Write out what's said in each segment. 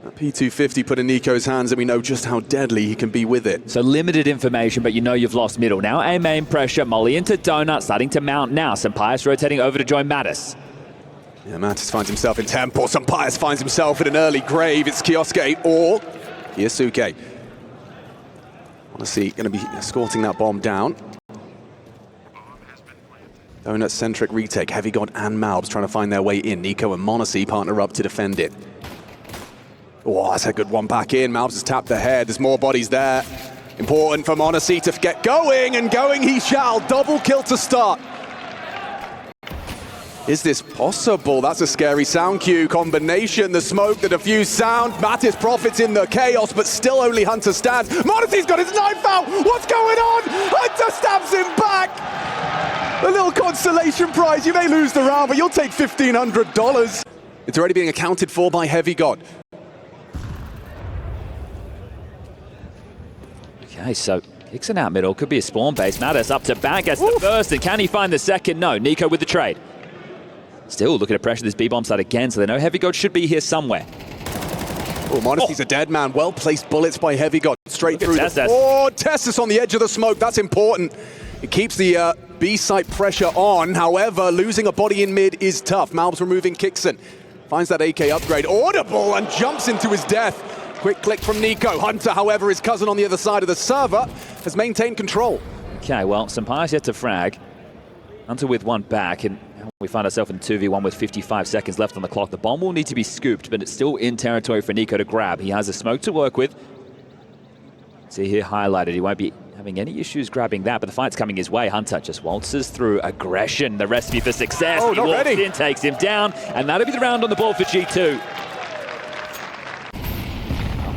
That P250 put in Nico's hands, and we know just how deadly he can be with it. So limited information, but you know you've lost middle. Now A main pressure, Molly into Donut, starting to mount now. Sampaius rotating over to join Mattis. Yeah, Mattis finds himself in temple. Sampaius finds himself in an early grave. It's Kioske or Kiyasuke. Honestly, going to be escorting that bomb down. Donut-centric retake. Heavy God and Malbs trying to find their way in. Nico and Monacy partner up to defend it. Oh, that's a good one back in. Malbs has tapped the head. There's more bodies there. Important for Monacy to get going, and going he shall. Double kill to start. Is this possible? That's a scary sound cue combination. The smoke, the diffused sound. Mattis profits in the chaos, but still only Hunter stands. Monacy's got his knife out. What's going on? Hunter stabs him back. A little consolation prize. You may lose the round, but you'll take $1,500. It's already being accounted for by Heavy God. Okay, so Hickson out middle, could be a spawn base. Mattis up to back, gets the first, and can he find the second? No, Nico with the trade. Still looking to pressure this B-bomb side again, so they know Heavy God should be here somewhere. Oh, Monacy's a dead man. Well-placed bullets by Heavy God. Straight through the... Oh, Tessus on the edge of the smoke. That's important. It keeps the B-site pressure on. However, losing a body in mid is tough. Malbs removing Kixon. Finds that AK upgrade. Audible and jumps into his death. Quick click from Nico. Hunter, however, his cousin on the other side of the server, has maintained control. Okay, well, Sampaius yet to frag. Hunter with one back, and we find ourselves in 2v1 with 55 seconds left on the clock. The bomb will need to be scooped, but it's still in territory for Nico to grab. He has a smoke to work with. See here highlighted, he won't be having any issues grabbing that, but the fight's coming his way. Hunter just waltzes through aggression, the recipe for success. Oh, he walks ready. in, takes him down, and that'll be the round on the board for G2.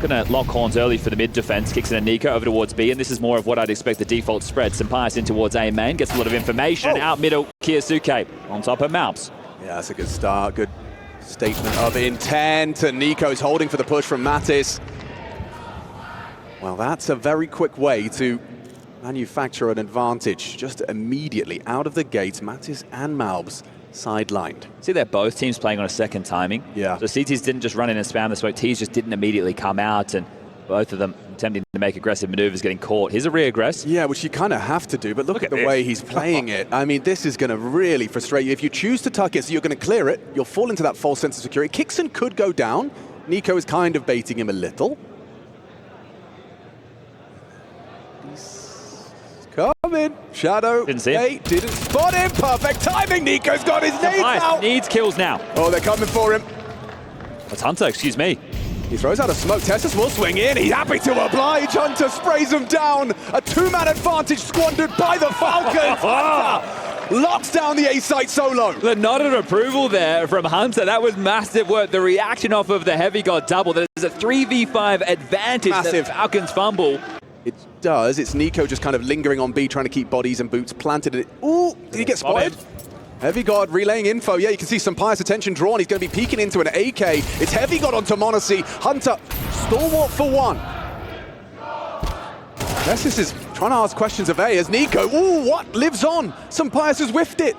Going to lock horns early for the mid defense. Kicks in a Nico over towards B, and this is more of what I'd expect the default spread. Sampaius in towards A main, gets a lot of information. Out middle, Kiyasuke on top of Malbs. Yeah, that's a good start. Good statement of intent, and Nico's holding for the push from Mattis. Well, that's a very quick way to manufacture an advantage. Just immediately out of the gates, Mattis and Malbs sidelined. See, they're both teams playing on a second timing. Yeah. So CTs didn't just run in and spam the smoke. Ts just didn't immediately come out, and both of them attempting to make aggressive maneuvers, getting caught. Here's a re-aggress. Yeah, which you kind of have to do, but look at the way he's playing it. I mean, this is going to really frustrate you. If you choose to tuck it, so you're going to clear it, you'll fall into that false sense of security. Kixon could go down. Nico is kind of baiting him a little. Coming. Shadow. Didn't see him. Hey, didn't spot him. Perfect timing. Nico's got his nades out. Needs kills now. Oh, they're coming for him. That's Hunter, excuse me. He throws out a smoke. Tessus will swing in. He's happy to oblige. Hunter sprays him down. A two-man advantage squandered by the Falcons. Hunter locks down the A-site solo. The nod of approval there from Hunter. That was massive work. The reaction off of the Heavy God double. There's a 3v5 advantage. Massive. The Falcons fumble. It does. It's Nico just kind of lingering on B, trying to keep bodies and boots planted. Ooh, did he get spotted? Heavy God relaying info. Yeah, you can see Sampaius' attention drawn. He's going to be peeking into an AK. It's Heavy God onto Monacy. Hunter, stalwart for one. Tessus is trying to ask questions of A as Nico. Ooh, what? Lives on. Sampaius has whiffed it.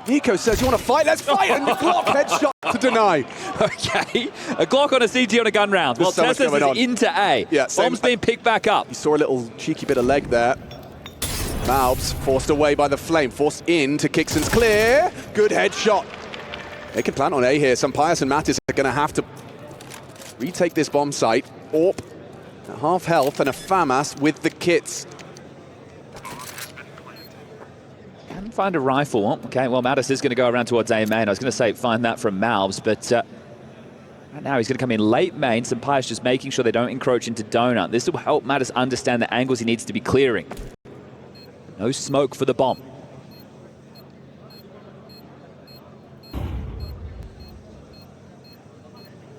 Nico says, you want to fight? Let's fight! And the Glock headshot to deny. Okay, a Glock on a CT on a gun round. Well, so Tessus is into A. Yeah, Bomb's being picked back up. You saw a little cheeky bit of leg there. Malbs forced away by the flame, forced in to Kixon's clear. Good headshot. They can plant on A here. Sampaius and Mattis are going to have to retake this bomb site. Orp at half health and a FAMAS with the kits. Can find a rifle. Okay, well, Mattis is going to go around towards A main. I was going to say find that from Malbs, but right now he's going to come in late main. Sampaius just making sure they don't encroach into Donut. This will help Mattis understand the angles he needs to be clearing. No smoke for the bomb.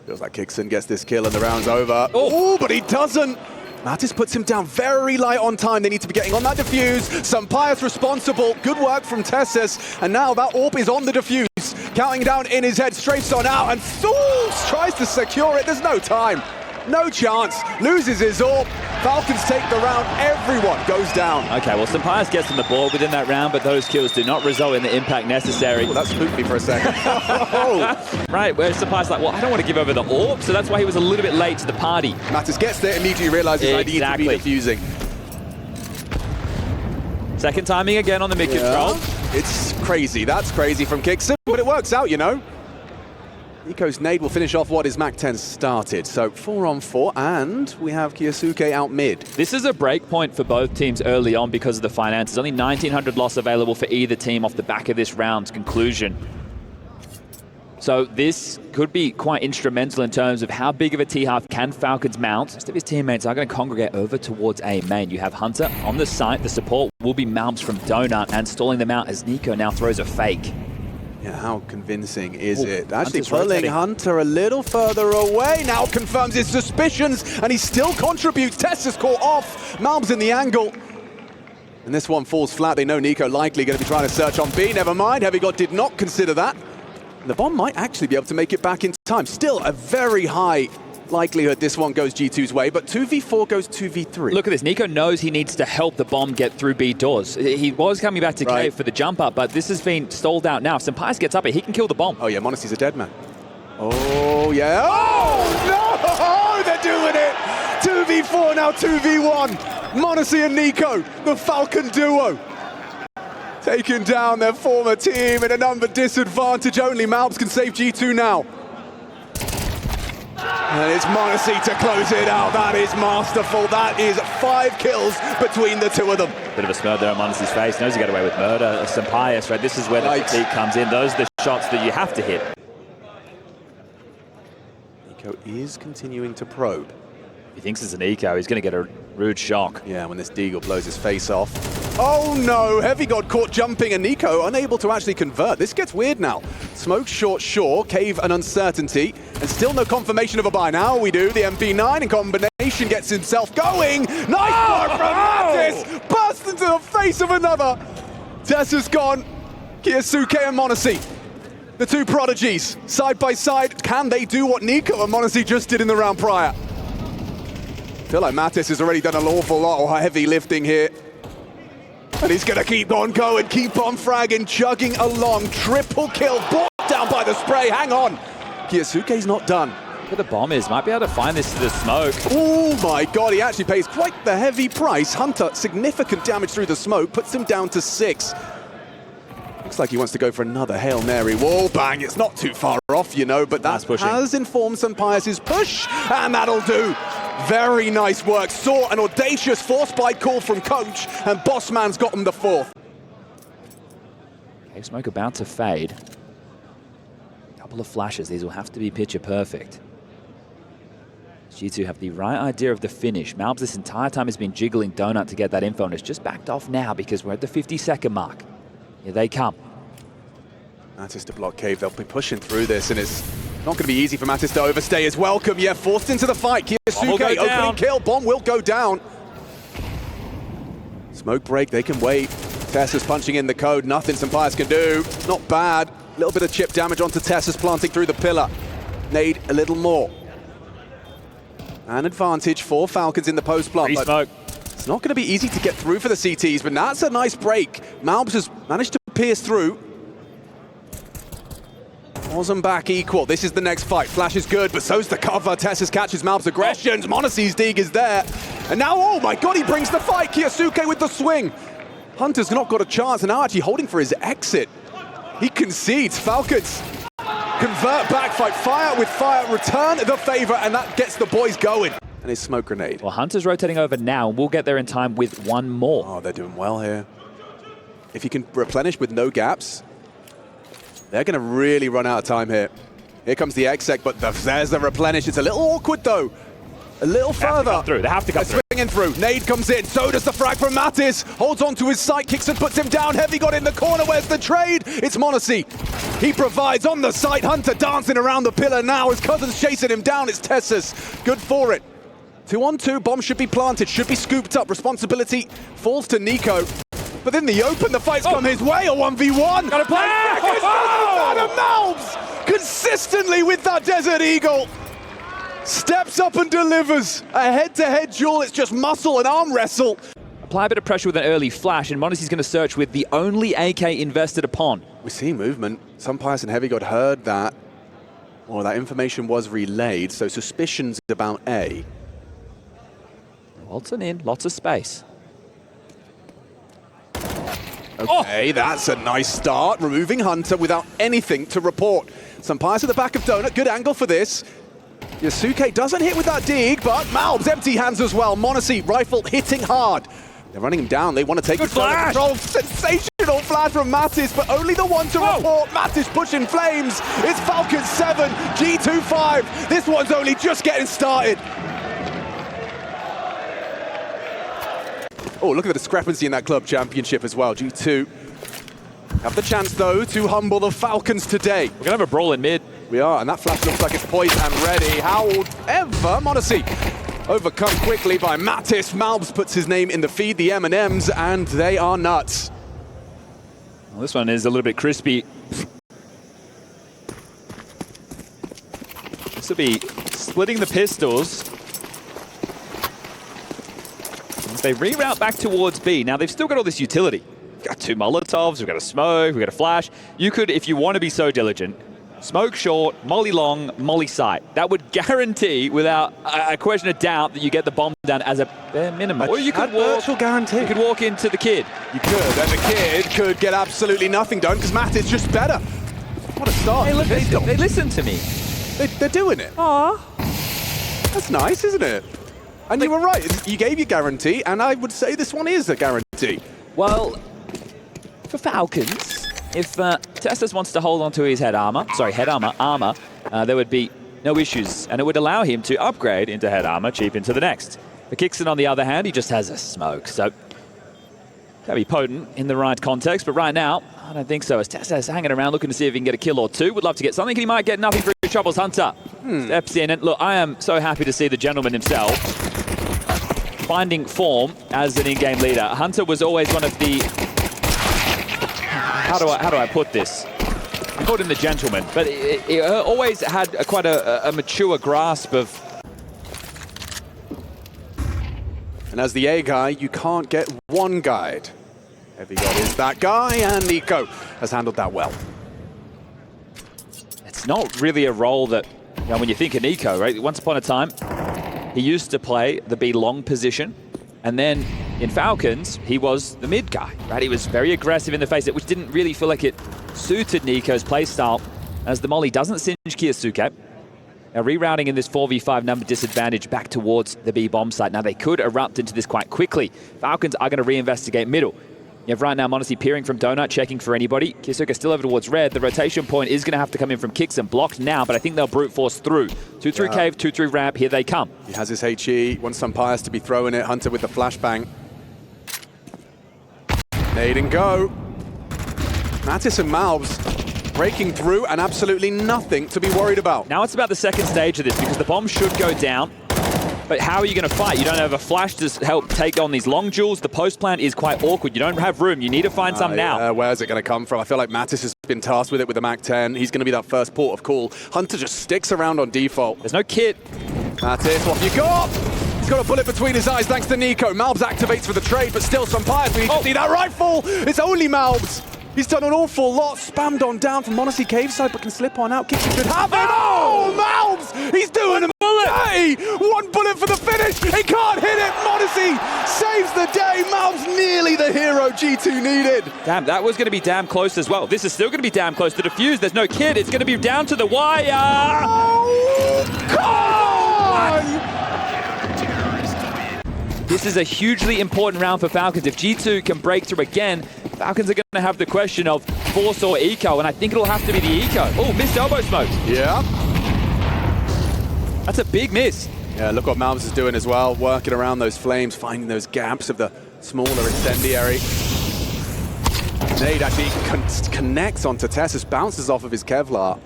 Feels like Kixon gets this kill and the round's over. Oh, but he doesn't. Mattis puts him down very light on time. They need to be getting on that defuse. Sampaius responsible. Good work from Tessus. And now that AWP is on the defuse. Counting down in his head, strafes on out, and Fools tries to secure it. There's no time. No chance. Loses his AWP. Falcons take the round. Everyone goes down. Okay, well, Sampayas gets on the board within that round, but those kills do not result in the impact necessary. Ooh, that spooked me for a second. Right, where Sampayas like, well, I don't want to give over the orb, so that's why he was a little bit late to the party. Mattis gets there, immediately realizes I need to be defusing. Second timing again on the mid-control. It's crazy. That's crazy from Kixon, but it works out, you know. NiKo's nade will finish off what his Mach 10 started. So 4-on-4, and we have Kyosuke out mid. This is a break point for both teams early on because of the finances. Only 1,900 loss available for either team off the back of this round's conclusion. So this could be quite instrumental in terms of how big of a T-half can Falcons mount. Most of his teammates are going to congregate over towards A main. You have Hunter on the site. The support will be Malbs from Donut and stalling them out as NiKo now throws a fake. Yeah, how convincing is it? Actually pulling Hunter a little further away, now confirms his suspicions, and he still contributes. Tessa's caught off, Malbs in the angle. And this one falls flat. They know NiKo likely going to be trying to search on B. Never mind, HeavyGod did not consider that. And the bomb might actually be able to make it back in time. Still a very high likelihood this one goes G2's way, but 2v4 goes 2v3. Look at this, NiKo knows he needs to help the bomb get through B doors. He was coming back to cave for the jump up, but this has been stalled out now. If Sampayas gets up it, he can kill the bomb. Oh yeah, m0NESY's a dead man. Oh yeah, oh no, they're doing it! 2v4 now 2v1. m0NESY and NiKo, the Falcon duo. Taking down their former team in a number disadvantage. Only Malbs can save G2 now. And it's m0NESY to close it out. That is masterful. That is 5 kills between the two of them. Bit of a smell there on m0NESY's face. Knows he got away with murder. Sampayas, right? This is where the fatigue comes in. Those are the shots that you have to hit. NiKo is continuing to probe. If he thinks it's an eco, he's going to get a rude shock. Yeah, when this Deagle blows his face off. Oh no, HeavyGod caught jumping and NiKo unable to actually convert. This gets weird now. Smoke short shore, cave and uncertainty, and still no confirmation of a buy. Now we do. The MP9 in combination gets himself going. Nice block from Mattis! Burst into the face of another. Tessa's gone. Kyosuke and m0NESY. The two prodigies, side by side. Can they do what NiKo and m0NESY just did in the round prior? I feel like Mattis has already done an awful lot of heavy lifting here. And he's going to keep on going, keep on fragging, chugging along. Triple kill, brought down by the spray. Hang on. Kyosuke's not done. Where the bomb is, might be able to find this to the smoke. Oh my god, he actually pays quite the heavy price. Hunter, significant damage through the smoke, puts him down to 6. Looks like he wants to go for another Hail Mary wall bang. It's not too far off, you know, but that has informed Sampayas' push, and that'll do. Very nice work. Saw an audacious force spike call from Coach, and Bossman's got him the 4th. Cave smoke about to fade. Couple of flashes. These will have to be picture perfect. G2 have the right idea of the finish. Malbs this entire time has been jiggling Donut to get that info, and it's just backed off now because we're at the 50-second mark. Here they come. Mattis to block cave. They'll be pushing through this, and it's not going to be easy for Mattis to overstay his welcome. Yeah, forced into the fight. Kyosuke, opening kill. Bomb will go down. Smoke break, they can wait. Tessa's punching in the code. Nothing Sampayas can do. Not bad. A little bit of chip damage onto Tessa's planting through the pillar. Nade a little more. An advantage for Falcons in the post plant. Smoke. It's not going to be easy to get through for the CTs, but that's a nice break. Malbs has managed to pierce through. Wasn't back equal. This is the next fight. Flash is good, but so's the cover. Tessa's catches Malbs' aggressions. m0NESY's dig is there. And now, oh my god, he brings the fight. Kyosuke with the swing. Hunter's not got a chance, and now actually holding for his exit. He concedes. Falcons convert back, fight fire with fire, return the favor, and that gets the boys going. And his smoke grenade. Well, Hunter's rotating over now, and we'll get there in time with one more. Oh, they're doing well here. If you can replenish with no gaps, they're going to really run out of time here. Here comes the exec, but there's the replenish. It's a little awkward, though. A little further. They have to come through. Swinging through. Nade comes in. So does the frag from Mattis. Holds on to his sight. Kicks and puts him down. HeavyGod in the corner. Where's the trade? It's m0NESY. He provides on the site. Hunter dancing around the pillar now. His cousin's chasing him down. It's Tessas. Good for it. 2-on-2, bomb should be planted, should be scooped up. Responsibility falls to NiKo. But in the open, the fight's come his way. A 1v1. Gotta play. Malbs consistently with that Desert Eagle. steps up and delivers. A head-to-head duel, it's just muscle and arm wrestle. Apply a bit of pressure with an early flash, and m0NESY's going to search with the only AK invested upon. We see movement. Some Pius and Heavy God heard that, or that information was relayed, so suspicions about A. Walton in, lots of space. Okay, that's a nice start, removing Hunter without anything to report. Some Pius at the back of Donut, good angle for this. Yasuke doesn't hit with that dig, but Malbs empty hands as well. m0NESY rifle hitting hard. They're running him down. They want to take good flash. Control. Sensational flash from Mattis, but only the one to report. Mattis pushing flames. It's Falcons 7, G2 5. This one's only just getting started. Oh, look at the discrepancy in that club championship as well. G2 have the chance, though, to humble the Falcons today. We're going to have a brawl in mid. We are, and that flash looks like it's poised and ready. However, m0NESY overcome quickly by Mattis. Malbs puts his name in the feed, the M&Ms, and they are nuts. Well, this one is a little bit crispy. This will be splitting the pistols. As they reroute back towards B. Now, they've still got all this utility. We've got 2 Molotovs, we've got a smoke, we've got a flash. You could, if you want to be so diligent, smoke short, molly long, molly sight. That would guarantee, without a question of doubt, that you get the bomb down as a bare minimum. Or you could walk, guarantee. You could walk into the kid. You could, and the kid could get absolutely nothing done because Matt is just better. What a start. Hey, look, they listen to me. They're doing it. Aww. That's nice, isn't it? And you were right. You gave your guarantee, and I would say this one is a guarantee. Well, for Falcons, if Tessus wants to hold on to his head armor, there would be no issues, and it would allow him to upgrade into head armor, cheap into the next. For Kixon, on the other hand, he just has a smoke, so that'd be potent in the right context, but right now, I don't think so. As Tessus hanging around looking to see if he can get a kill or two, would love to get something, and he might get nothing for his troubles. Hunter steps in, and look, I am so happy to see the gentleman himself finding form as an in-game leader. Hunter was always one of the... How do I put this? I called him the gentleman, but he always had quite a mature grasp of... And as the A guy, you can't get one guide. Heavy God is that guy, and Nico has handled that well. It's not really a role that, you know, when you think of Nico, right? Once upon a time, he used to play the B long position, and then in Falcons, he was the mid guy, right? He was very aggressive in the face, which didn't really feel like it suited Nico's playstyle, as the molly doesn't singe Kiyasuke. Now rerouting in this 4v5 number disadvantage back towards the B bomb site. Now they could erupt into this quite quickly. Falcons are going to reinvestigate middle. You have right now m0NESY peering from Donut, checking for anybody. Kiyasuke still over towards red. The rotation point is going to have to come in from Kixon. Blocked now, but I think they'll brute force through. 2 through cave, 2 through ramp. Here they come. He has his HE, wants some Pius to be throwing it. Hunter with the flashbang. Nade and go. Mattis and Malbs breaking through, and absolutely nothing to be worried about. Now it's about the second stage of this, because the bomb should go down. But how are you going to fight? You don't have a flash to help take on these long duels. The post plant is quite awkward. You don't have room. You need to find some now. Where's it going to come from? I feel like Mattis has been tasked with it with the MAC-10. He's going to be that first port of call. Hunter just sticks around on default. There's no kit. Mattis, what have you got? He's got a bullet between his eyes thanks to Nico. Malbs activates for the trade, but still some Pius. We need to see that rifle. It's only Malbs. He's done an awful lot, spammed on down from m0NESY cave side, but can slip on out. Kixon should have him. Oh, Malbs! He's doing a bullet! One bullet for the finish. He can't hit it. m0NESY saves the day. Malbs nearly the hero G2 needed. Damn, that was going to be damn close as well. This is still going to be damn close to defuse. There's no kid. It's going to be down to the wire. Oh, God! This is a hugely important round for Falcons. If G2 can break through again, Falcons are going to have the question of force or eco, and I think it'll have to be the eco. Oh, missed elbow smoke. Yeah. That's a big miss. Yeah, look what Malbs is doing as well, working around those flames, finding those gaps of the smaller incendiary. Nade actually connects onto Tessus, bounces off of his Kevlar.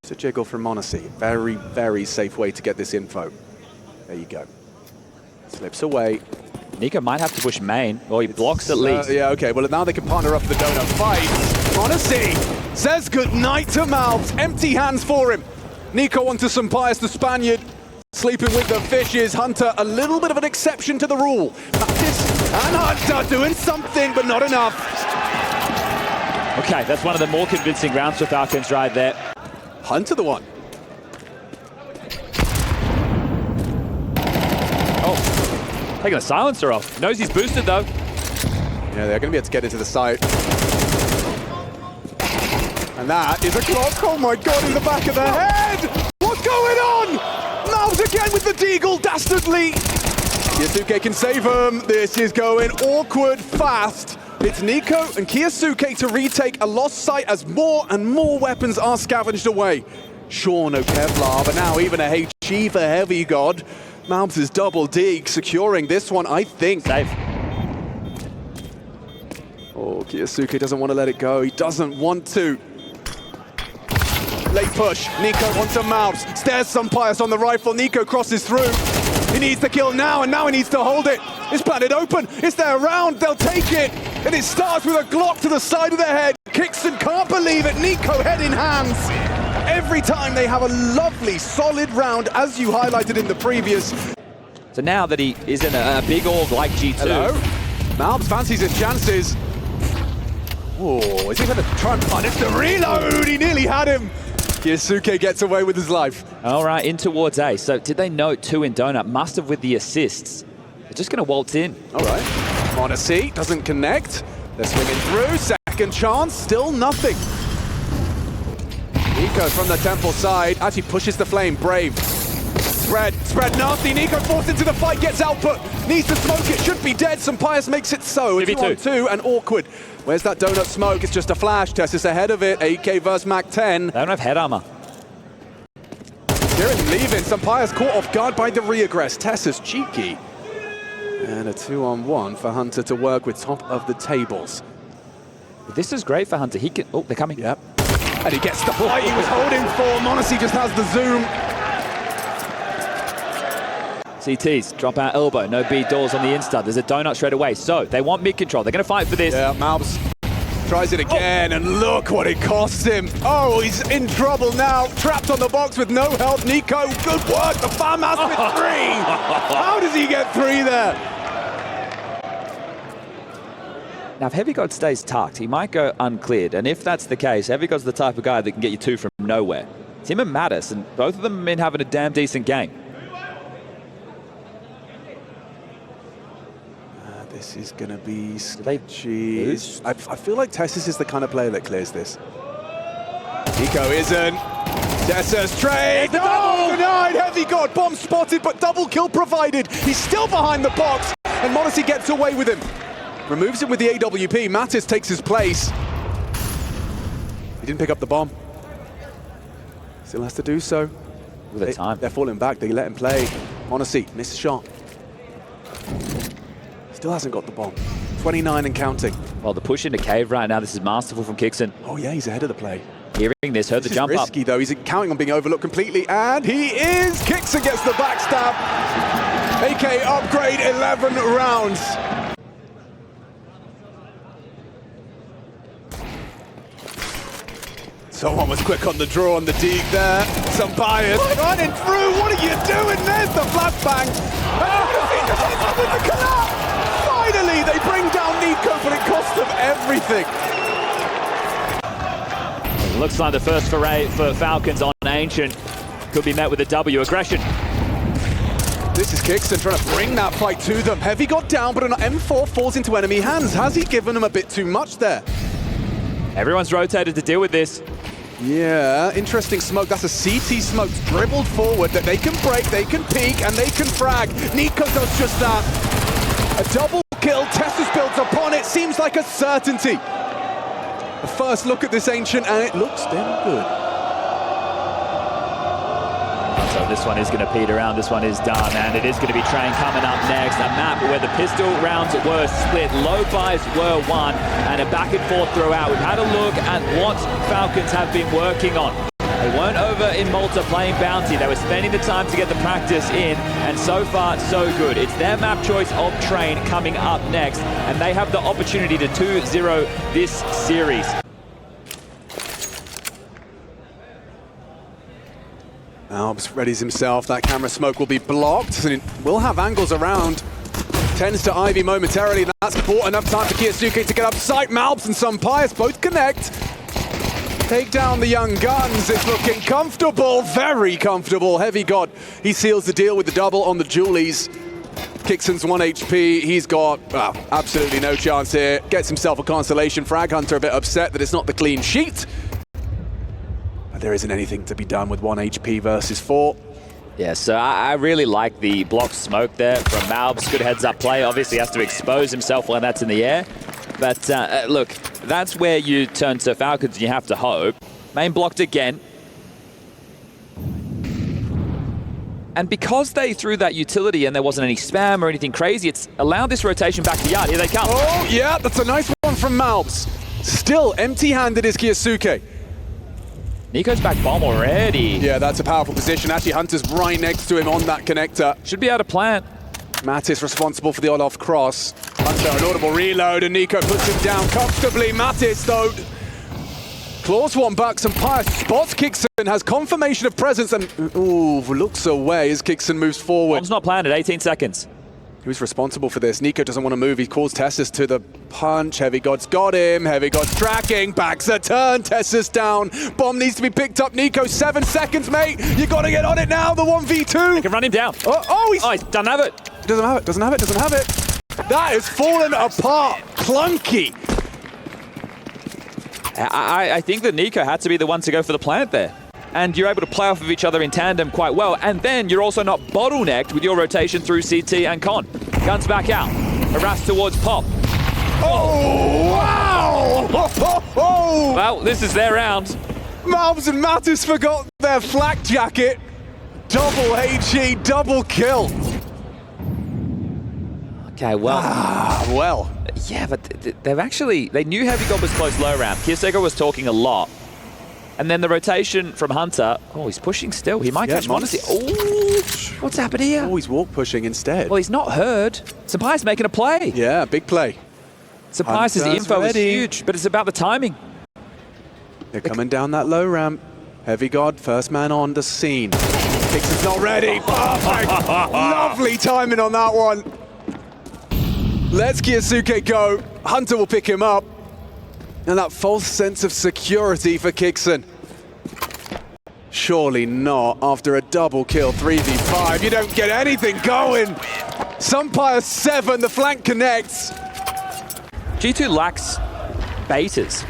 Just a jiggle from m0NESY. Very, very safe way to get this info. There you go. Slips away. Nico might have to push main, or he blocks at least. Yeah, okay. Well, now they can partner up for the donut fight. m0NESY says goodnight to Mouths. Empty hands for him. Nico onto Sampaio, the Spaniard. Sleeping with the fishes. Hunter, a little bit of an exception to the rule. Baptist and Hunter doing something, but not enough. Okay, that's one of the more convincing rounds for Falcons right there. Hunter the one. Oh, taking a silencer off. Knows he's boosted though. Yeah, they're going to be able to get into the site. And that is a clock. Oh my God, in the back of the head. What's going on? Mouths again with the deagle, dastardly. Kiyosuke can save him. This is going awkward fast. It's Nico and Kiyosuke to retake a lost site as more and more weapons are scavenged away. Sure, no Kevlar, but now even a HE for Heavy God. Mouths is double dig, securing this one, I think. Safe. Oh, Kiyosuke doesn't want to let it go. He doesn't want to. Late push. Nico onto Mouths. Stares Sampaio on the rifle. Nico crosses through. He needs the kill now, and now he needs to hold it. It's planted open. It's their round. They'll take it. And it starts with a Glock to the side of the head. Kickson can't believe it. Nico head in hands. Every time they have a lovely, solid round, as you highlighted in the previous. So now that he is in a big org like G2. Hello? Mouths fancies his chances. Oh, is he going to try and punish the reload? He nearly had him. Kiyosuke gets away with his life. All right, in towards A. So did they note 2 in Donut? Must have with the assists. They're just going to waltz in. All right. On a C, doesn't connect. They're swinging through. Second chance, still nothing. Nico from the temple side actually pushes the flame. Brave. Spread nasty. Nico forced into the fight, gets output. Needs to smoke it, should be dead. Sampaio makes it so. It's 2-on-2 and awkward. Where's that donut smoke? It's just a flash. Tessus ahead of it. AK versus Mac 10. They don't have head armor. Kieran leaving. Sampaio's caught off guard by the reaggress. Tessus cheeky. And a 2-on-1 for Hunter to work with top of the tables. This is great for Hunter. He can. Oh, they're coming. Yep. And he gets the fight he was holding for. Monacy just has the zoom. CTs, drop out elbow, no bead doors on the insta. There's a donut straight away. So they want mid control. They're going to fight for this. Yeah, Mouths tries it again, and look what it costs him. Oh, he's in trouble now. Trapped on the box with no help. Nico, good work. The farmhouse with 3. How does he get 3 there? Now, if Heavy God stays tucked, he might go uncleared. And if that's the case, Heavy God's the type of guy that can get you 2 from nowhere. It's him and Mattis, and both of them have been having a damn decent game. This is going to be sketchy. I feel like Tessus is the kind of player that clears this. Nico isn't. Tessus trade. Oh, denied. Heavy God. Bomb spotted, but double kill provided. He's still behind the box, and Monacy gets away with him. Removes him with the AWP. Mattis takes his place. He didn't pick up the bomb. Still has to do so. With the time. They're falling back. They let him play. Monacy, missed shot. Still hasn't got the bomb. 29 and counting. Well, the push into cave right now. This is masterful from Kickson. Oh yeah, he's ahead of the play. Hearing this, heard the jump up. This is risky though. He's counting on being overlooked completely, and he is. Kickson gets the backstab. AK upgrade 11 rounds. Someone was quick on the draw on the dig there. Sampaio running through. What are you doing? There's the flashbang. With the collapse. Finally, they bring down Nico, but it cost them everything. Looks like the first foray for Falcons on Ancient could be met with a W. Aggression. This is Kickson trying to bring that fight to them. Heavy got down, but an M4 falls into enemy hands. Has he given them a bit too much there? Everyone's rotated to deal with this. Yeah, interesting smoke. That's a CT smoke dribbled forward that they can break, they can peek, and they can frag. Nico does just that. A double kill. Tessus builds upon it. Seems like a certainty. A first look at this Ancient, and it looks damn good. So this one is going to peter out. This one is done, and it is going to be Train coming up next. A map where the pistol rounds were split, low buys were won, and a back and forth throughout. We've had a look at what Falcons have been working on. They weren't over in Malta playing Bounty. They were spending the time to get the practice in, and so far, so good. It's their map choice of Train coming up next, and they have the opportunity to 2-0 this series. Alps readies himself. That camera smoke will be blocked. And we'll have angles around. Tends to Ivy momentarily. And that's bought enough time for Kiyosuke to get up sight. Malps and Sampayas both connect. Take down the young guns. It's looking comfortable. Very comfortable. Heavy God. He seals the deal with the double on the Julies. Kixon's 1 HP. He's got absolutely no chance here. Gets himself a consolation. Frag Hunter a bit upset that it's not the clean sheet. There isn't anything to be done with 1 HP versus 4. Yeah, so I really like the block smoke there from Malbs. Good heads-up play. Obviously has to expose himself when that's in the air. But look, that's where you turn to Falcons and you have to hope. Main blocked again. And because they threw that utility and there wasn't any spam or anything crazy, it's allowed this rotation back to Riyadh. Here they come. Oh, yeah, that's a nice one from Malbs. Still empty-handed is Kiyosuke. Nico's back bomb already. Yeah, that's a powerful position. Actually, Hunter's right next to him on that connector. Should be able to plant. Mattis responsible for the on-off cross. Hunter, an audible reload, and Nico puts him down comfortably. Mattis, though, claws one back. Sampayas spots Kixon, has confirmation of presence, and looks away as Kixon moves forward. Bomb's not planted, 18 seconds. Who's responsible for this? Nico doesn't want to move. He calls Tessus to the punch. Heavy God's got him. Heavy God's tracking. Backs a turn. Tessus down. Bomb needs to be picked up. Nico, 7 seconds, mate. You got to get on it now. The 1v2. They can run him down. He doesn't have it. Doesn't have it. Doesn't have it. Doesn't have it. That is fallen apart. Clunky. I think that Nico had to be the one to go for the plant there. And you're able to play off of each other in tandem quite well. And then you're also not bottlenecked with your rotation through CT and Con. Guns back out. Harass towards Pop. Oh, wow! Well, this is their round. Malbs and Mattis forgot their flak jacket. Double HE, double kill. Okay, well. Yeah, but they knew Heavy God was close low round. Kiyosuke was talking a lot. And then the rotation from Hunter. Oh, he's pushing still. He might catch Modesty. Oh, what's happened here? Oh, he's walk pushing instead. Well, he's not heard. Sampayas making a play. Yeah, big play. Sampayas' info is huge, but it's about the timing. They're coming down that low ramp. Heavy God, first man on the scene. Kixon's not ready. Perfect. Lovely timing on that one. Let's Kiyosuke go. Hunter will pick him up. And that false sense of security for Kixon. Surely not. After a double kill, 3v5, you don't get anything going. Sampayas 7, the flank connects. G2 lacks baiters.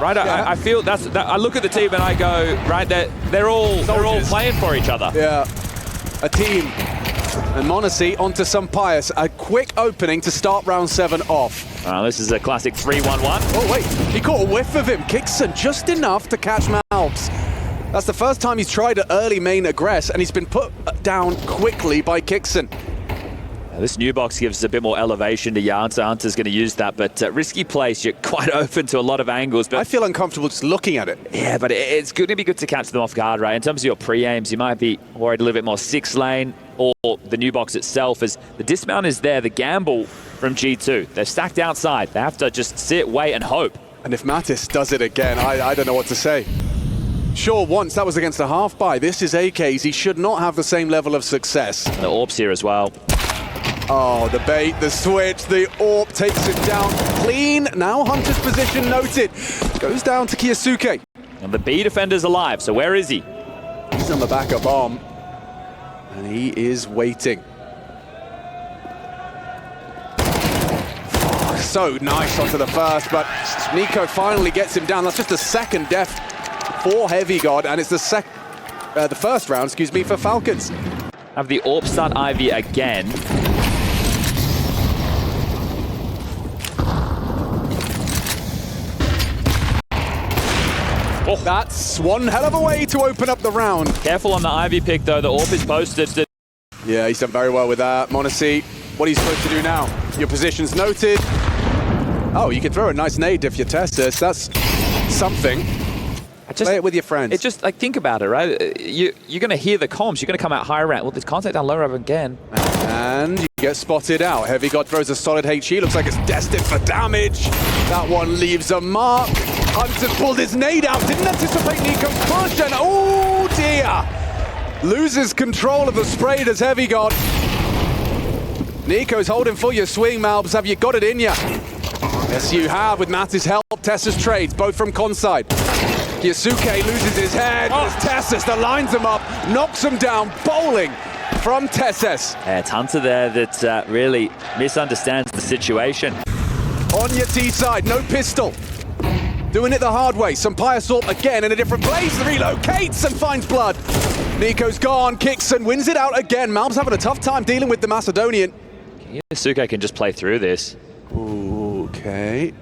Right, yeah. I feel I look at the team and I go, right, they're all playing for each other. Yeah, a team. And Monacy onto Sampayas. A quick opening to start round 7 off. This is a classic 3-1-1. Oh, wait. He caught a whiff of him. Kixon just enough to catch Malbs. That's the first time he's tried an early main aggress, and he's been put down quickly by Kixon. This new box gives a bit more elevation to Yanta. Hunter's going to use that, but risky place. You're quite open to a lot of angles. But I feel uncomfortable just looking at it. Yeah, but it's going to be good to catch them off guard, right? In terms of your pre-aims, you might be worried a little bit more 6-lane or the new box itself, as the dismount is there, the gamble from G2. They're stacked outside. They have to just sit, wait, and hope. And if Mattis does it again, I don't know what to say. Sure, once that was against a half-buy. This is AK's. He should not have the same level of success. And the AWP's here as well. Oh, the bait, the switch, the AWP takes it down clean. Now Hunter's position noted. Goes down to Kiyosuke. And the B defender's alive, so where is he? He's on the back of bomb. And he is waiting. Oh, so nice onto the first, but Nico finally gets him down. That's just a second death for Heavy God, and it's the first round, excuse me, for Falcons. Have the AWP start Ivy again. Oh. That's one hell of a way to open up the round. Careful on the Ivy pick, though. The AWP is posted. Yeah, he's done very well with that. Monacy, what are you supposed to do now? Your position's noted. Oh, you can throw a nice nade if you test this. That's something. Play it with your friends. It's just, like, think about it, right? You're going to hear the comms. You're going to come out high rank. Well, there's contact down low ramp again. And you get spotted out. Heavy God throws a solid HE. Looks like it's destined for damage. That one leaves a mark. Hunter pulled his nade out. Didn't anticipate Nico's push. And oh, dear. loses control of the spray, does Heavy God. Nico's holding for your swing, Malbs. Have you got it in ya? Yes, you have, with Mattis' help. Tessa's trades, both from Conside. Yasuke loses his head. There's Tessus that lines him up, knocks him down, bowling from Tessus. Yeah, it's Hunter there that really misunderstands the situation. On your T side, no pistol. Doing it the hard way. Sampaya Sorp again in a different place. Relocates and finds blood. Nico's gone. Kixon wins it out again. Malb's having a tough time dealing with the Macedonian. Yasuke can just play through this. Okay.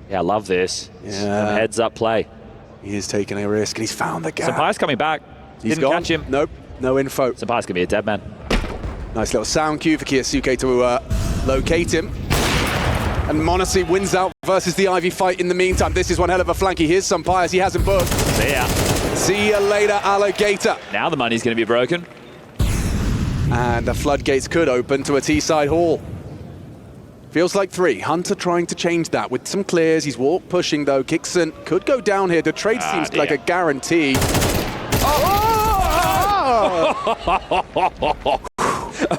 Yeah, I love this. Yeah. Heads up play. He is taking a risk and he's found the gap. Sampaya's coming back. He's Didn't gone. catch him. Nope. No info. Sampaya's going to be a dead man. Nice little sound cue for Kiyasuke to locate him. And Monesi wins out versus the Ivy fight in the meantime. This is one hell of a flanky. Here's Sampaya. He hasn't booked. See ya. See ya later, Alligator. Now the money's going to be broken. And the floodgates could open to a T-side haul. Feels like 3. Hunter trying to change that with some clears. He's walk pushing though. Kixon could go down here. The trade seems like a guarantee.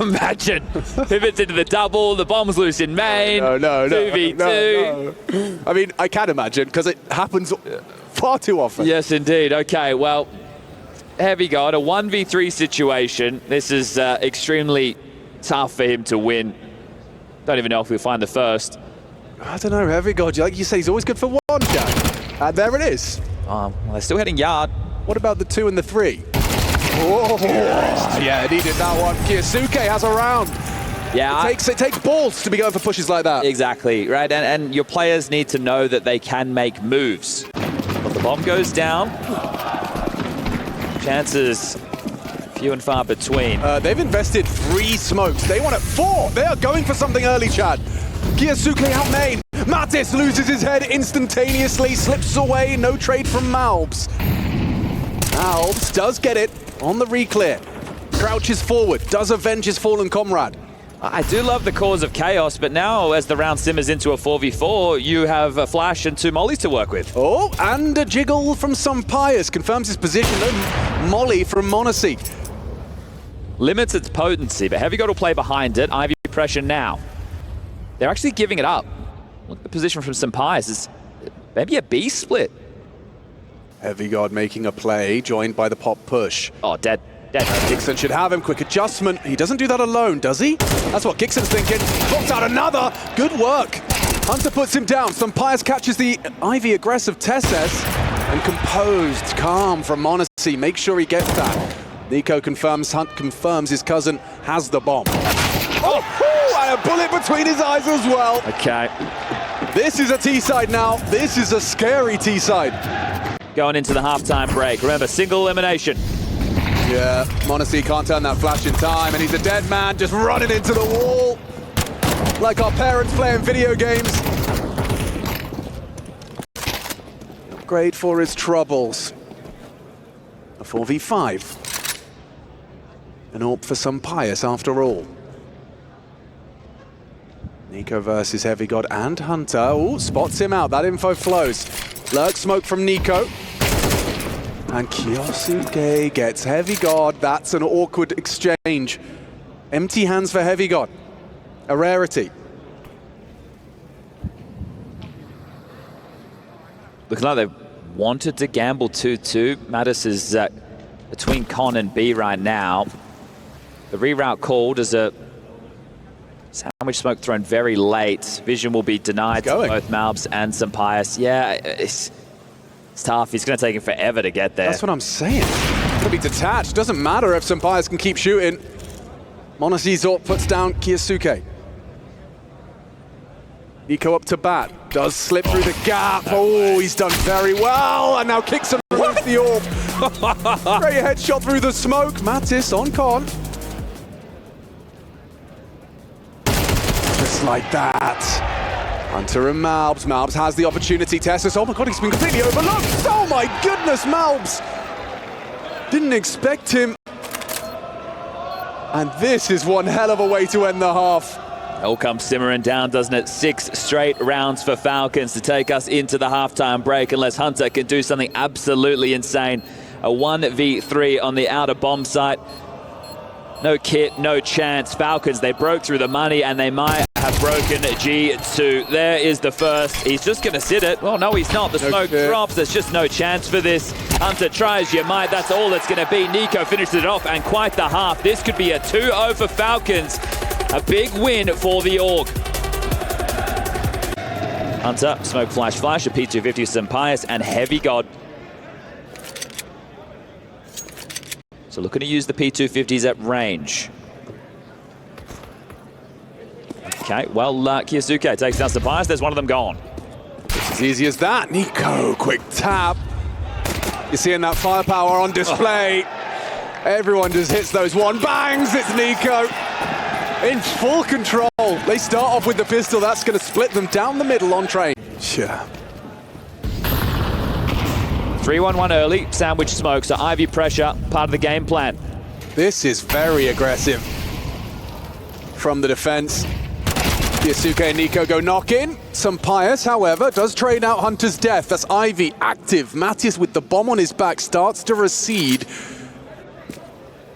Imagine. Pivots into the double. The bomb's loose in main. No. 2v2. No. I mean, I can imagine because it happens far too often. Yes, indeed. Okay, well, Heavy God, a 1v3 situation. This is extremely tough for him to win. Don't even know if we'll find the first. I don't know, Heavy God. Like you say, he's always good for one, Jack. And there it is. Well, they're still heading yard. What about the 2 and the 3? Oh, yeah, needed that one. Kiyasuke has a round. Yeah, it takes balls to be going for pushes like that. Exactly, right? And your players need to know that they can make moves. But the bomb goes down. Chances few and far between. They've invested 3 smokes. They want it 4. They are going for something early, Chad. Kiyasuke out main. Mattis loses his head instantaneously, slips away. No trade from Malbs. Malbs does get it on the reclear. Crouches forward, does avenge his fallen comrade. I do love the cause of chaos, but now as the round simmers into a 4v4, you have a flash and 2 mollies to work with. Oh, and a jiggle from Sampayas confirms his position. Molly from Monesi. Limits its potency, but Heavy God will play behind it. Ivy pressure now. They're actually giving it up. Look at the position from Sampayas. It's maybe a B split. Heavy God making a play, joined by the pop push. Oh, dead. Kixon should have him. Quick adjustment. He doesn't do that alone, does he? That's what Kixon's thinking. Pops out another. Good work. Hunter puts him down. Sampayas catches the Ivy aggressive Tesses. And composed, calm from Monesi. Make sure he gets that. Nico confirms, Hunt confirms his cousin has the bomb. Oh, and a bullet between his eyes as well. Okay. This is a T-side now. This is a scary T-side. Going into the halftime break. Remember, single elimination. Yeah, Monesi can't turn that flash in time, and he's a dead man just running into the wall. Like our parents playing video games. Great for his troubles. A 4v5. An AWP for Sampayas after all. Nico versus Heavy God and Hunter. Oh, spots him out. That info flows. Lurk smoke from Nico. And Kiyasuke gets Heavy God. That's an awkward exchange. Empty hands for Heavy God. A rarity. Looking like they wanted to gamble 2-2. Mattis is between Con and B right now. The reroute called as a sandwich smoke thrown very late. Vision will be denied to both Malbs and Sampayas. Yeah, it's tough. He's going to take him forever to get there. That's what I'm saying. It's going to be detached. Doesn't matter if Sampayas can keep shooting. Monesi Zorp puts down Kiyasuke. Nico up to bat. Does slip through the gap. Oh, he's done very well. And now kicks him with the AWP. Great headshot through the smoke. Mattis on Con. Just like that. Hunter and Malbs. Malbs has the opportunity. Tessus. Oh my God, he's been completely overlooked. Oh my goodness, Malbs. Didn't expect him. And this is one hell of a way to end the half. All comes simmering down, doesn't it? 6 straight rounds for Falcons to take us into the halftime break, unless Hunter can do something absolutely insane a 1v3 on the outer bomb site. No kit, no chance. Falcons, they broke through the money and they might have broken G2. There is the first. He's just going to sit it. Well, no, he's not. The smoke drops. There's just no chance for this. Hunter tries your might. That's all it's going to be. Nico finishes it off and quite the half. This could be a 2-0 for Falcons. A big win for the org. Hunter, smoke flash, a P250 Sampaius and Heavy God. So looking to use the P250s at range. Okay, well, Kiyosuke takes down Sampaius. There's one of them gone. It's as easy as that. Nico, quick tap. You're seeing that firepower on display. Everyone just hits those one bangs. It's Nico in full control. They start off with the pistol. That's going to split them down the middle on train. Sure. 3-1-1 early, sandwich smoke, so Ivy pressure, part of the game plan. This is very aggressive from the defense. Kiyosuke and Nico go knock in. Sampaius, however, does trade out Hunter's death. That's Ivy active. Mattis with the bomb on his back starts to recede.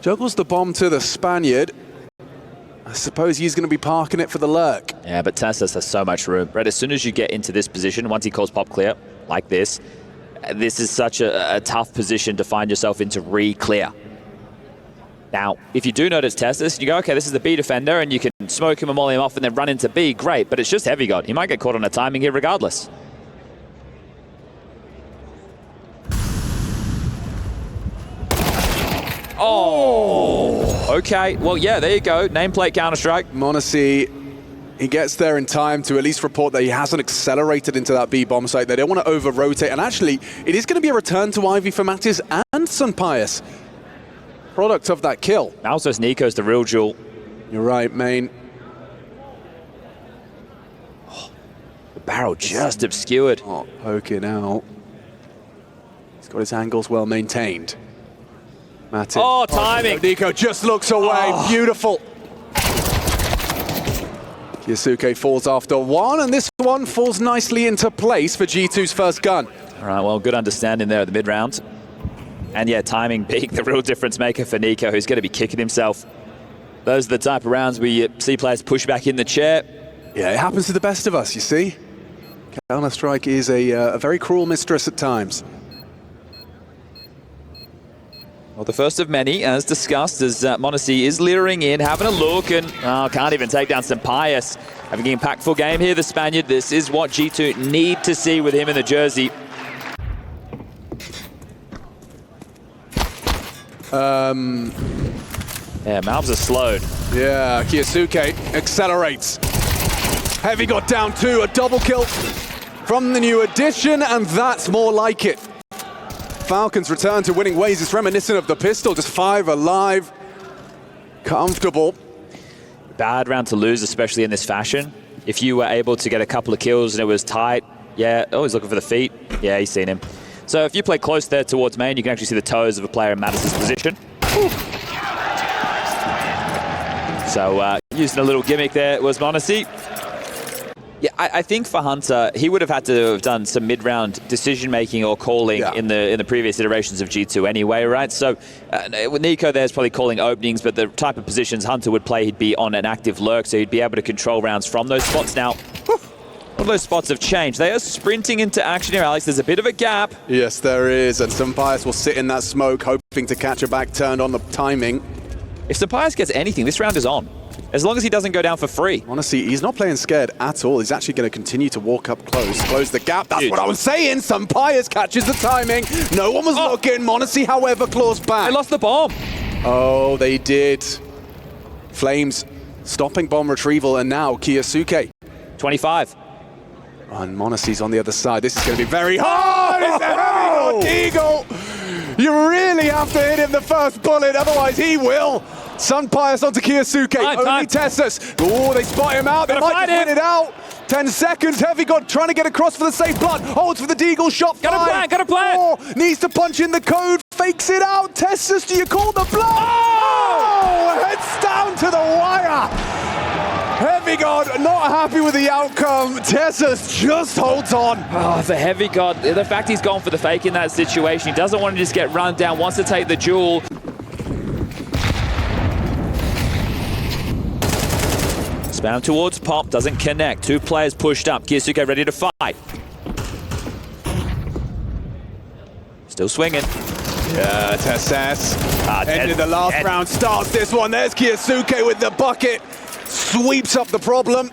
Juggles the bomb to the Spaniard. I suppose he's going to be parking it for the lurk. Yeah, but Tessus has so much room. Brett, as soon as you get into this position, once he calls pop clear, like this is such a tough position to find yourself into re-clear. Now, if you do notice Tessus, you go, okay, this is the B defender, and you can smoke him and molly him off and then run into B, great, but it's just Heavy God. He might get caught on a timing here regardless. Oh! Okay, well, yeah, there you go. Nameplate Counter-Strike. m0NESY, he gets there in time to at least report that he hasn't accelerated into that B bomb site. They don't want to over-rotate, and actually, it is going to be a return to Ivy for Mattis and Sampaius. Product of that kill. Now it's Nico's the real jewel. You're right, main. Oh, the barrel just obscured. Oh, poking out. He's got his angles well maintained. Mattis. Oh, timing. Nico just looks away. Oh. Beautiful. Kiyosuke falls after one, and this one falls nicely into place for G2's first gun. All right, well, good understanding there at the mid-round. And yeah, timing being the real difference maker for Nico, who's going to be kicking himself. Those are the type of rounds where you see players push back in the chair. Yeah, it happens to the best of us, you see. Counter-Strike is a very cruel mistress at times. Well, the first of many, as discussed, as m0NESY is leering in, having a look, and can't even take down Sampaius. Having an impactful game here, the Spaniard. This is what G2 need to see with him in the jersey. Yeah, mouths are slowed. Yeah, Kiyosuke accelerates. Heavy got down two, a double kill from the new addition, and that's more like it. Falcons return to winning ways. It's reminiscent of the pistol, just 5 alive. Comfortable. Bad round to lose, especially in this fashion. If you were able to get a couple of kills and it was tight, yeah, oh, he's looking for the feet. Yeah, he's seen him. So if you play close there towards main, you can actually see the toes of a player in Mattis' position. Ooh. So using a little gimmick there was m0NESY. Yeah, I think for Hunter, he would have had to have done some mid-round decision-making or calling in the previous iterations of G2 anyway, right? So with Nico there's probably calling openings, but the type of positions Hunter would play, he'd be on an active lurk, so he'd be able to control rounds from those spots. Now, all those spots have changed. They are sprinting into action here, Alex. There's a bit of a gap. Yes, there is, and Sampaius will sit in that smoke, hoping to catch a back turned on the timing. If Sampaius gets anything, this round is on. As long as he doesn't go down for free. Honestly, he's not playing scared at all. He's actually going to continue to walk up close the gap. That's what I was saying. Sampaius catches the timing. No one was looking. m0NESY, however, claws back. They lost the bomb. Oh, they did. Flames stopping bomb retrieval, and now Kiyosuke. 25. And m0NESY's on the other side. This is going to be very hard. It's a heavy eagle. You really have to hit him the first bullet, otherwise he will. Sampaius onto Kiyosuke. Only Tessus. Oh, they spot him out. They might just win it out. 10 seconds. Heavy God trying to get across for the safe blood. Holds for the deagle shot. Got a plan. Needs to punch in the code. Fakes it out. Tessus, do you call the blow? Oh! Heads down to the wire. Heavy God not happy with the outcome. Tessus just holds on. Oh, for Heavy God, the fact he's gone for the fake in that situation, he doesn't want to just get run down, wants to take the duel. Spam towards Pop, doesn't connect. Two players pushed up. Kiyasuke ready to fight. Still swinging. Yeah, Tessus. End of the last round starts this one. There's Kiyasuke with the bucket. Sweeps up the problem.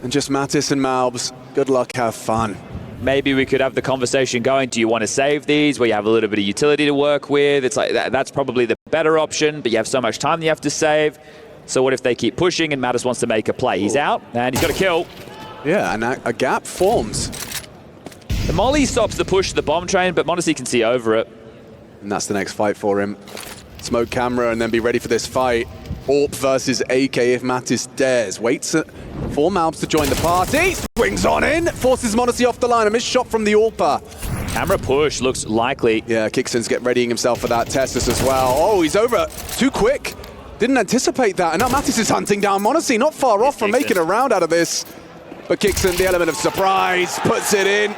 And just Mattis and Malbs, good luck, have fun. Maybe we could have the conversation going, do you want to save these where you have a little bit of utility to work with? It's like that's probably the better option, but you have so much time you have to save. So what if they keep pushing and Mattis wants to make a play? He's out and he's got a kill. Yeah, and a gap forms. The molly stops the push to the bomb train, but Modesty can see over it. And that's the next fight for him. Smoke camera and then be ready for this fight. Orp versus AK if Mattis dares. Waits for Malbs to join the party. Swings on in, forces Modesty off the line. A missed shot from the Orper. Camera push looks likely. Yeah, Kickston's readying himself for that. Tessus as well. Oh, he's over too quick. Didn't anticipate that. And now Mattis is hunting down Modesty. Not far off from making a round out of this. But Kickston, the element of surprise, puts it in.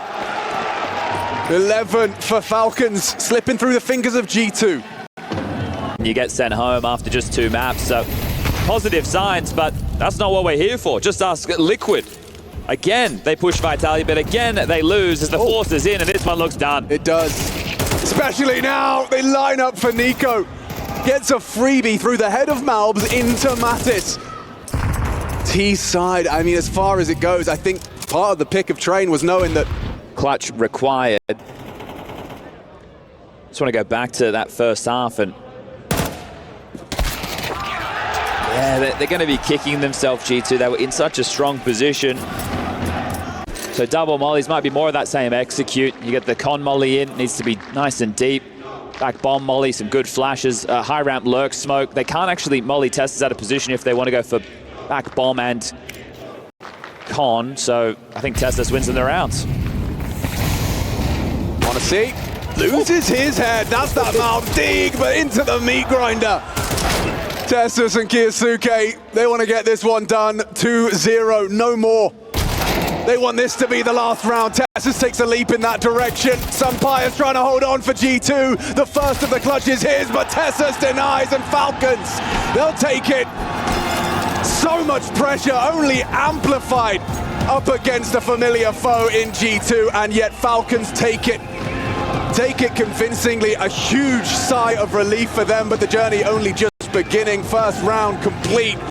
11 for Falcons, slipping through the fingers of G2. You get sent home after just 2 maps, so positive signs, but that's not what we're here for. Just ask Liquid. Again, they push Vitality, but again, they lose as the force is in, and this one looks done. It does. Especially now, they line up for Nico. Gets a freebie through the head of Malbs into Mattis. T side, I mean, as far as it goes, I think part of the pick of Train was knowing that clutch required. Just want to go back to that first half and yeah, they're going to be kicking themselves, G2. They were in such a strong position. So double mollies might be more of that same execute. You get the con molly in, needs to be nice and deep. Back bomb molly, some good flashes. High ramp lurk smoke. They can't actually molly Tessus out of position if they want to go for back bomb and con. So I think Tessus wins in the rounds. Want to see? Loses his head. That's that Malbs dig, but into the meat grinder. Tessus and Kiyasuke, they want to get this one done. 2-0, no more. They want this to be the last round. Tessus takes a leap in that direction. Sunpire's trying to hold on for G2. The first of the clutch is his, but Tessus denies, and Falcons, they'll take it. So much pressure, only amplified up against a familiar foe in G2, and yet Falcons take it. Take it convincingly. A huge sigh of relief for them, but the journey only just beginning. First round complete.